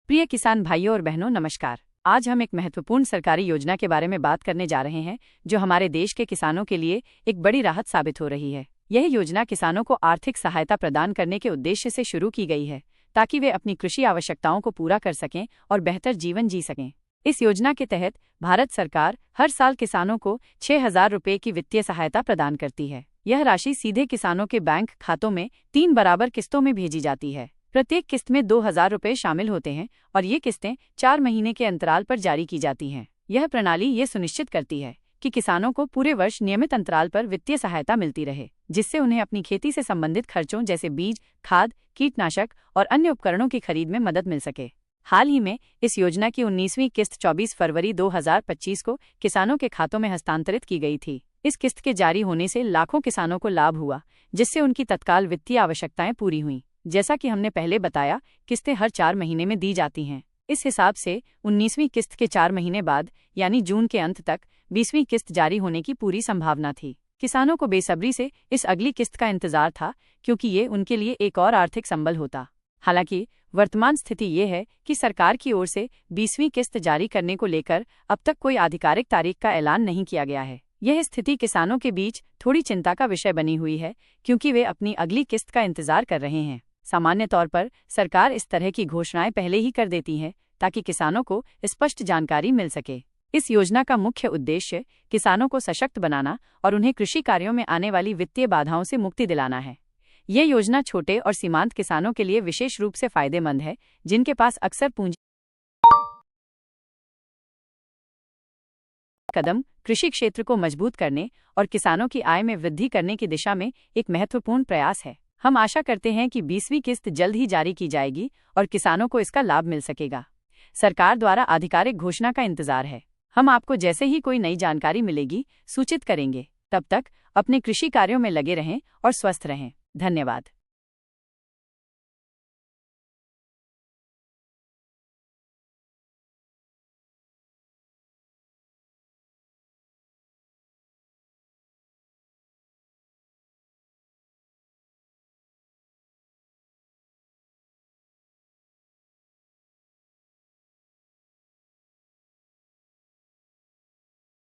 प्रिय किसान भाइयों और बहनों, नमस्कार। आज हम एक महत्वपूर्ण सरकारी योजना के बारे में बात करने जा रहे हैं जो हमारे देश के किसानों के लिए एक बड़ी राहत साबित हो रही है। यह योजना किसानों को आर्थिक सहायता प्रदान करने के उद्देश्य से शुरू की गई है ताकि वे अपनी कृषि आवश्यकताओं को पूरा कर सकें और बेहतर जीवन जी सकें। इस योजना के तहत भारत सरकार हर साल किसानों को 6,000 रुपये की वित्तीय सहायता प्रदान करती है। यह राशि सीधे किसानों के बैंक खातों में 3 बराबर किस्तों में भेजी जाती है। प्रत्येक किस्त में 2,000 रुपये शामिल होते हैं और ये किस्तें 4 महीने के अंतराल पर जारी की जाती हैं। यह प्रणाली ये सुनिश्चित करती है कि किसानों को पूरे वर्ष नियमित अंतराल पर वित्तीय सहायता मिलती रहे, जिससे उन्हें अपनी खेती से संबंधित खर्चों जैसे बीज, खाद, कीटनाशक और अन्य उपकरणों की खरीद में मदद मिल सके। हाल ही में इस योजना की 19वीं किस्त 24 फरवरी 2025 को किसानों के खातों में हस्तांतरित की गई थी। इस किस्त के जारी होने से लाखों किसानों को लाभ हुआ, जिससे उनकी तत्काल वित्तीय आवश्यकताएं पूरी हुईं। जैसा कि हमने पहले बताया, किस्तें हर 4 महीने में दी जाती हैं। इस हिसाब से 19वीं किस्त के 4 महीने बाद यानी जून के अंत तक 20वीं किस्त जारी होने की पूरी संभावना थी। किसानों को बेसब्री से इस अगली किस्त का इंतजार था, क्योंकि ये उनके लिए एक और आर्थिक संबल होता। हालांकि वर्तमान स्थिति ये है कि सरकार की ओर से 20वीं किस्त जारी करने को लेकर अब तक कोई आधिकारिक तारीख का ऐलान नहीं किया गया है। यह स्थिति किसानों के बीच थोड़ी चिंता का विषय बनी हुई है, क्योंकि वे अपनी अगली किस्त का इंतजार कर रहे हैं। सामान्य तौर पर सरकार इस तरह की घोषणाएं पहले ही कर देती है ताकि किसानों को स्पष्ट जानकारी मिल सके। इस योजना का मुख्य उद्देश्य किसानों को सशक्त बनाना और उन्हें कृषि कार्यों में आने वाली वित्तीय बाधाओं से मुक्ति दिलाना है। यह योजना छोटे और सीमांत किसानों के लिए विशेष रूप से फायदेमंद है, जिनके पास अक्सर पूंजी कदम कृषि क्षेत्र को मजबूत करने और किसानों की आय में वृद्धि करने की दिशा में एक महत्वपूर्ण प्रयास है। हम आशा करते हैं कि 20वीं किस्त जल्द ही जारी की जाएगी और किसानों को इसका लाभ मिल सकेगा। सरकार द्वारा आधिकारिक घोषणा का इंतजार है। हम आपको जैसे ही कोई नई जानकारी मिलेगी सूचित करेंगे। तब तक अपने कृषि कार्यों में लगे रहें और स्वस्थ रहें। धन्यवाद।